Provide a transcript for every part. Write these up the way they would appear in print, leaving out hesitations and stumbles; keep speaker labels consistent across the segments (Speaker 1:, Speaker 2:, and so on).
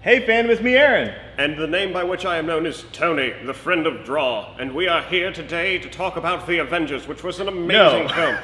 Speaker 1: Hey fandom, it's me, Aaron.
Speaker 2: And the name by which I am known is Tony, the friend of Draw. And we are here today to talk about The Avengers, which was an amazing film.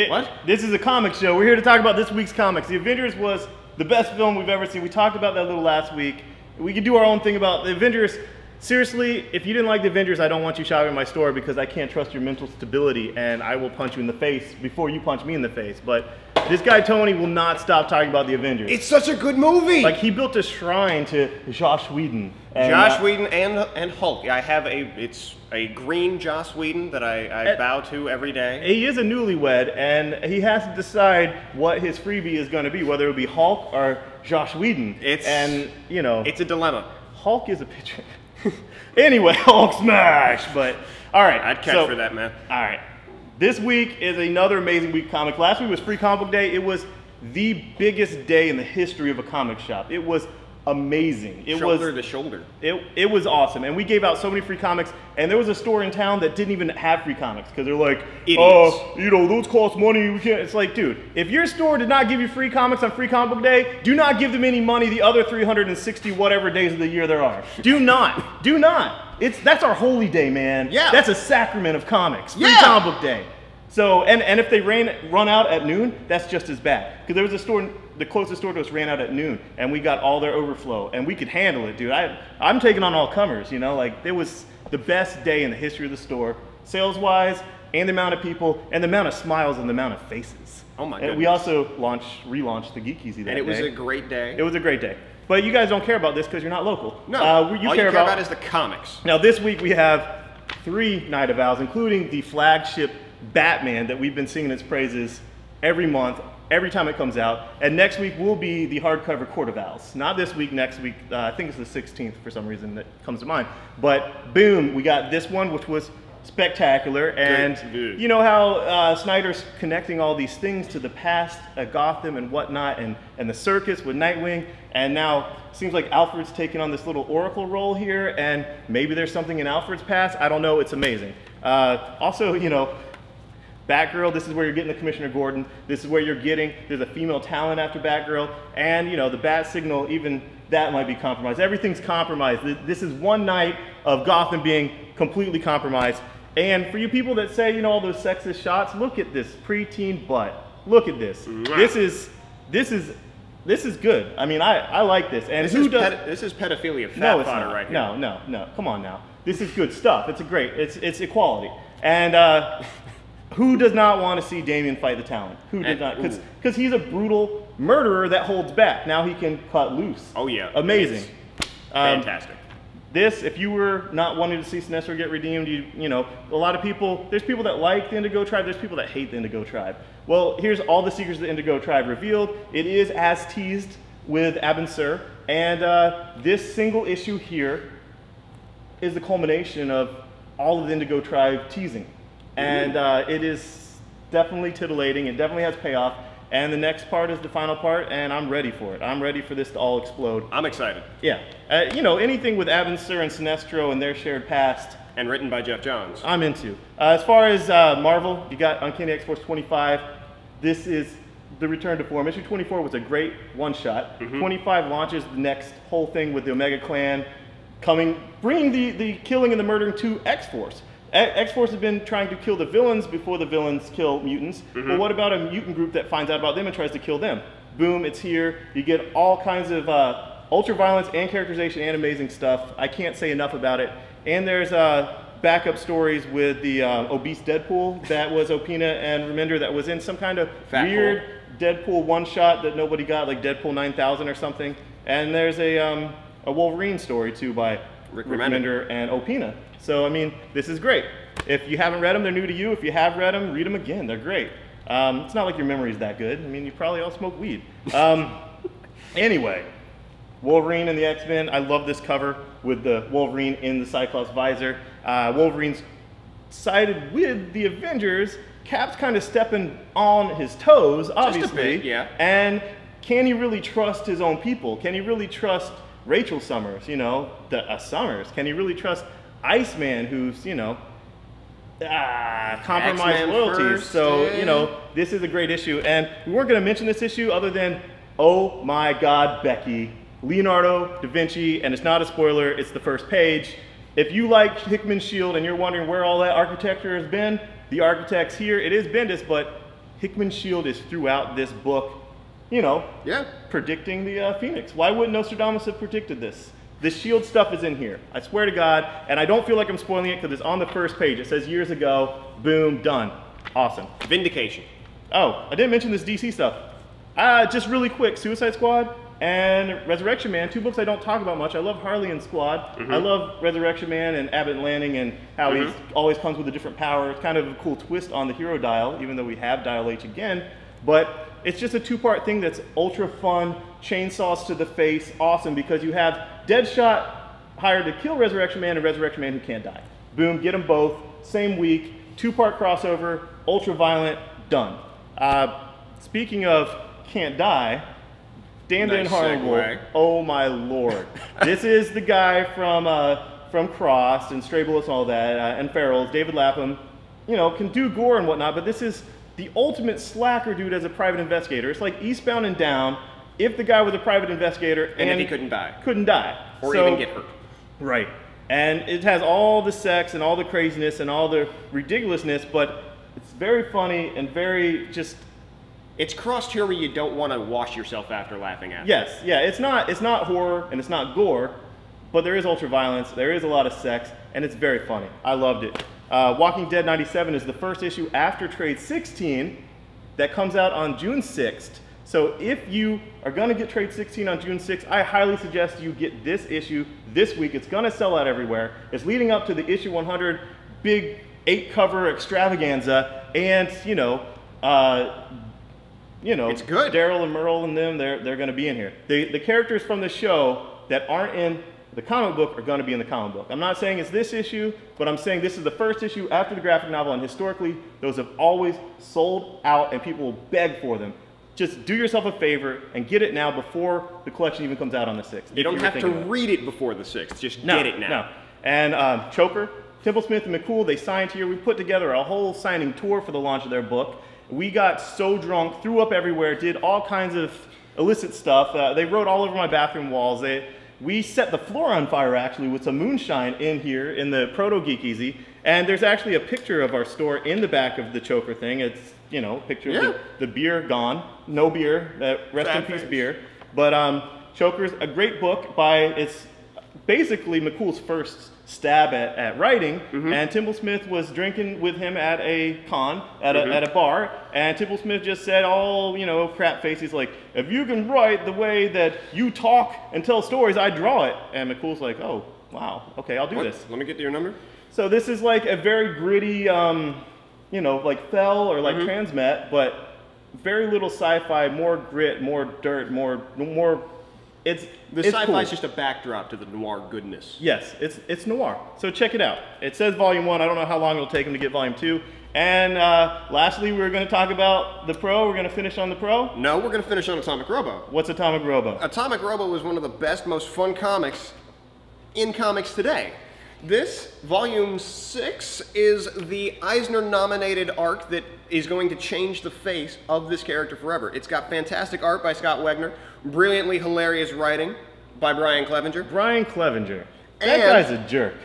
Speaker 1: What? This is a comic show. We're here to talk about this week's comics. The Avengers was the best film we've ever seen. We talked about that a little last week. We could do our own thing about The Avengers. Seriously, if you didn't like The Avengers, I don't want you shopping at my store because I can't trust your mental stability and I will punch you in the face before you punch me in the face. But this guy Tony will not stop talking about The Avengers.
Speaker 2: It's such a good movie!
Speaker 1: Like, he built a shrine to Joss Whedon.
Speaker 2: Joss Whedon and Hulk. I have it's a green Joss Whedon that I bow to every day.
Speaker 1: He is a newlywed and he has to decide what his freebie is going to be, whether it be Hulk or Joss Whedon. It's a
Speaker 2: dilemma.
Speaker 1: Hulk is a picture. Anyway, Hulk smash! But all right,
Speaker 2: I'd catch for that, man.
Speaker 1: All right, this week is another amazing week of comic. Last week was Free Comic Book Day. It was the biggest day in the history of a comic shop. It was amazing.
Speaker 2: Shoulder to shoulder.
Speaker 1: It was awesome, and we gave out so many free comics. And there was a store in town that didn't even have free comics because they're like, those cost money. We can't. It's like, dude, if your store did not give you free comics on Free Comic Book Day, do not give them any money the other 360 whatever days of the year there are. Do not. Do not. That's our holy day, man.
Speaker 2: Yeah.
Speaker 1: That's a sacrament of comics. Free Comic Book Day. So, and if they run out at noon, that's just as bad. Because there was a store, the closest store to us ran out at noon, and we got all their overflow, and we could handle it, dude. I'm taking on all comers, you know? Like, it was the best day in the history of the store, sales-wise, and the amount of people, and the amount of smiles, and the amount of faces.
Speaker 2: Oh my goodness.
Speaker 1: And we also relaunched the Geek Easy that day.
Speaker 2: And it was a great day.
Speaker 1: It was a great day. But you guys don't care about this because you're not local.
Speaker 2: No, all you care about is the comics.
Speaker 1: Now, this week we have 3 Night of Owls, including the flagship Batman that we've been singing its praises every month, every time it comes out. And next week will be the hardcover Court of Owls. Not this week, next week. I think it's the 16th for some reason that comes to mind. But boom, we got this one, which was spectacular. And
Speaker 2: good.
Speaker 1: You know how Snyder's connecting all these things to the past, Gotham and whatnot, and the circus with Nightwing. And now it seems like Alfred's taking on this little oracle role here. And maybe there's something in Alfred's past. I don't know. It's amazing. Also, you know, Batgirl, this is where you're getting the Commissioner Gordon. This is where you're getting, there's a female talent after Batgirl. And, you know, the Bat Signal, even that might be compromised. Everything's compromised. This is one night of Gotham being completely compromised. And for you people that say, you know, all those sexist shots, look at this preteen butt. Look at this. This is good. I mean, I like this. And
Speaker 2: this is pedophilia fat fodder right here.
Speaker 1: No. Come on now. This is good stuff. It's it's equality. And who does not want to see Damian fight the Talon? Who does not? Because he's a brutal murderer that holds back. Now he can cut loose.
Speaker 2: Oh yeah.
Speaker 1: Amazing.
Speaker 2: Fantastic.
Speaker 1: This, if you were not wanting to see Sinestro get redeemed, you know, a lot of people, there's people that like the Indigo Tribe, there's people that hate the Indigo Tribe. Well, here's all the secrets of the Indigo Tribe revealed. It is as teased with Abin Sur, and this single issue here is the culmination of all of the Indigo Tribe teasing. And it is definitely titillating, it definitely has payoff, and the next part is the final part, and I'm ready for it. I'm ready for this to all explode.
Speaker 2: I'm excited.
Speaker 1: Yeah. You know, anything with Abin Sur and Sinestro and their shared past.
Speaker 2: And written by Jeff Johns.
Speaker 1: I'm into. As far as Marvel, you got Uncanny X-Force 25. This is the return to form. Issue 24 was a great one-shot. 25 launches the next whole thing with the Omega Clan bringing the killing and the murdering to X-Force. X-Force has been trying to kill the villains before the villains kill mutants. But what about a mutant group that finds out about them and tries to kill them? Boom, it's here. You get all kinds of ultra-violence and characterization and amazing stuff. I can't say enough about it. And there's backup stories with the obese Deadpool that was Opina and Remender that was in some kind of weird Deadpool one-shot that nobody got, like Deadpool 9000 or something. And there's a Wolverine story, too, by Rick Remender and Opina. So, I mean, this is great. If you haven't read them, they're new to you. If you have read them, read them again. They're great. It's not like your memory is that good. I mean, you probably all smoke weed. Anyway, Wolverine and the X-Men. I love this cover with the Wolverine in the Cyclops visor. Wolverine's sided with the Avengers. Cap's kind of stepping on his toes, obviously.
Speaker 2: Just a bit, yeah.
Speaker 1: And can he really trust his own people? Can he really trust Rachel Summers, you know, Summers? Can he really trust Iceman, who's, you know, compromised loyalties? So, you know, this is a great issue. And we weren't going to mention this issue other than, oh my God, Becky, Leonardo da Vinci, and it's not a spoiler, it's the first page. If you like Hickman's shield and you're wondering where all that architecture has been, the architect's here. It is Bendis, but Hickman's shield is throughout this book, you know, predicting the Phoenix. Why wouldn't Nostradamus have predicted this? The shield stuff is in here. I swear to God, and I don't feel like I'm spoiling it because it's on the first page. It says years ago, boom, done. Awesome.
Speaker 2: Vindication.
Speaker 1: Oh, I didn't mention this DC stuff. Just really quick, Suicide Squad and Resurrection Man, 2 books I don't talk about much. I love Harley and Squad. I love Resurrection Man and Abbott and Lanning and how he always comes with a different power. It's kind of a cool twist on the hero dial, even though we have Dial H again. But it's just a 2-part thing that's ultra fun, chainsaws to the face, awesome, because you have Deadshot hired to kill Resurrection Man and Resurrection Man who can't die. Boom, get them both, same week, 2-part crossover, ultra violent, done. Speaking of can't die, Dan the Unharmable, oh my lord. This is the guy from Cross and Stray Bullets and all that, and Ferals, David Lapham, you know, can do gore and whatnot, but this is the ultimate slacker dude as a private investigator. It's like Eastbound and Down if the guy was a private investigator and
Speaker 2: if he couldn't die.
Speaker 1: Couldn't die.
Speaker 2: Or even get hurt.
Speaker 1: Right. And it has all the sex and all the craziness and all the ridiculousness, but it's very funny and very just...
Speaker 2: It's cross humor you don't want to wash yourself after laughing at.
Speaker 1: Yes, yeah, it's not horror and it's not gore, but there is ultra violence, there is a lot of sex, and it's very funny. I loved it. Walking Dead 97 is the first issue after Trade 16 that comes out on June 6th. So if you are going to get Trade 16 on June 6th, I highly suggest you get this issue this week. It's going to sell out everywhere. It's leading up to the issue 100 big 8-cover extravaganza, and it's good. Daryl and Merle and them, they're going to be in here. The characters from the show that aren't in the comic book are going to be in the comic book. I'm not saying it's this issue, but I'm saying this is the first issue after the graphic novel, and historically, those have always sold out, and people will beg for them. Just do yourself a favor and get it now before the collection even comes out on the 6th.
Speaker 2: You don't have to read it before the 6th. Just get it now.
Speaker 1: No. And Choker, Templesmith, and McCool, they signed here. We put together a whole signing tour for the launch of their book. We got so drunk, threw up everywhere, did all kinds of illicit stuff. They wrote all over my bathroom walls. We set the floor on fire, actually, with some moonshine in here in the Proto Geek Easy. And there's actually a picture of our store in the back of the Choker thing. It's, you know, a picture of the beer gone. No beer. Rest in peace beer. But Choker's a great book it's basically McCool's first stab at writing, and Templesmith was drinking with him at a con, at a bar, and Templesmith just said all, crap face. He's like, if you can write the way that you talk and tell stories, I draw it. And McCool's like, oh, wow, okay, I'll do this.
Speaker 2: Let me get your number.
Speaker 1: So this is like a very gritty, like Fell or like Transmet, but very little sci-fi, more grit, more dirt, more the
Speaker 2: sci-fi is just a backdrop to the noir goodness.
Speaker 1: Yes, it's noir. So check it out. It says Volume 1. I don't know how long it'll take them to get Volume 2. And lastly, we're going to talk about the Pro. We're going to finish on the Pro.
Speaker 2: No, we're going to finish on Atomic Robo.
Speaker 1: What's Atomic Robo?
Speaker 2: Atomic Robo was one of the best, most fun comics in comics today. This, Volume 6, is the Eisner-nominated arc that is going to change the face of this character forever. It's got fantastic art by Scott Wegner, brilliantly hilarious writing by Brian Clevenger.
Speaker 1: Brian Clevenger. That guy's a jerk.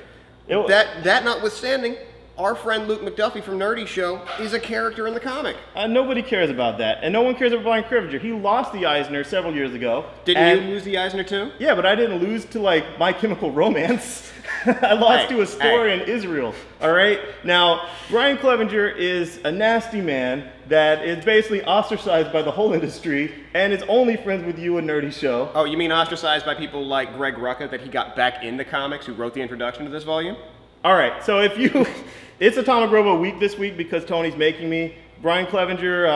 Speaker 2: That notwithstanding, our friend Luke McDuffie from Nerdy Show is a character in the comic.
Speaker 1: Nobody cares about that, and no one cares about Brian Clevenger. He lost the Eisner several years ago.
Speaker 2: Didn't you lose the Eisner too?
Speaker 1: Yeah, but I didn't lose to like My Chemical Romance. I lost to a story in Israel, all right? Now, Brian Clevenger is a nasty man that is basically ostracized by the whole industry and is only friends with you and Nerdy Show.
Speaker 2: Oh, you mean ostracized by people like Greg Rucka that he got back in the comics, who wrote the introduction to this volume?
Speaker 1: All right, so if you... It's Atomic Robo week this week because Tony's making me. Brian Clevenger,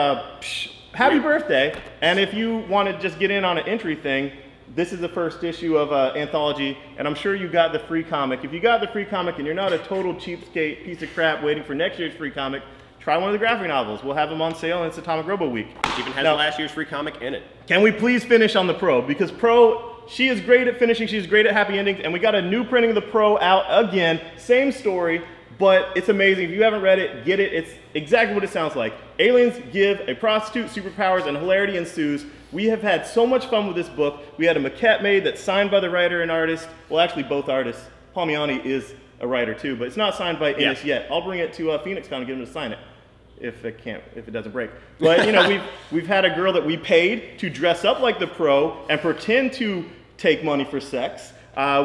Speaker 1: happy birthday. And if you want to just get in on an entry thing, this is the first issue of Anthology, and I'm sure you got the free comic. If you got the free comic and you're not a total cheapskate piece of crap waiting for next year's free comic, try one of the graphic novels. We'll have them on sale, and it's Atomic Robo week.
Speaker 2: It even has last year's free comic in it.
Speaker 1: Can we please finish on the Pro? Because Pro, she is great at finishing, she's great at happy endings, and we got a new printing of the Pro out again. Same story, but it's amazing. If you haven't read it, get it. It's exactly what it sounds like. Aliens give a prostitute superpowers and hilarity ensues. We have had so much fun with this book. We had a maquette made that's signed by the writer and artist. Well, actually both artists. Palmiani is a writer too, but it's not signed by Innes yet. I'll bring it to PhoenixCon and get him to sign it if it doesn't break. But you know, we've had a girl that we paid to dress up like the Pro and pretend to take money for sex.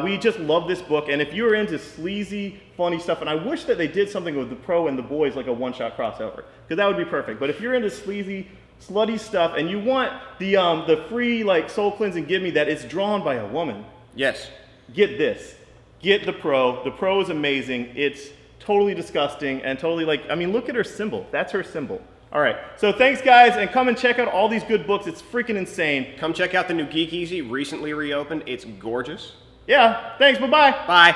Speaker 1: We just love this book, and if you're into sleazy, funny stuff, and I wish that they did something with the Pro and the boys, like a one-shot crossover, because that would be perfect. But if you're into sleazy, slutty stuff, and you want the free like soul cleansing gimme that is drawn by a woman,
Speaker 2: yes,
Speaker 1: get this. Get the Pro. The Pro is amazing. It's totally disgusting and totally like, I mean, look at her symbol. That's her symbol. All right, so thanks guys, and come and check out all these good books. It's freaking insane.
Speaker 2: Come check out the new Geek Easy, recently reopened. It's gorgeous.
Speaker 1: Yeah, thanks, bye-bye.
Speaker 2: Bye.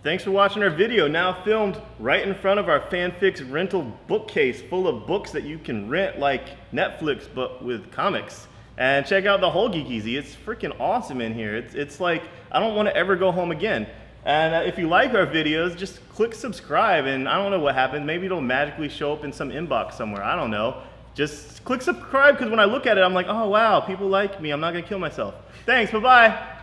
Speaker 1: Thanks for watching our video, now filmed right in front of our Fanfics rental bookcase full of books that you can rent like Netflix, but with comics. And check out the whole Geek Easy. It's freaking awesome in here. It's like, I don't want to ever go home again. And if you like our videos, just click subscribe, and I don't know what happens. Maybe it'll magically show up in some inbox somewhere. I don't know. Just click subscribe, because when I look at it, I'm like, oh wow, people like me. I'm not going to kill myself. Thanks, bye-bye.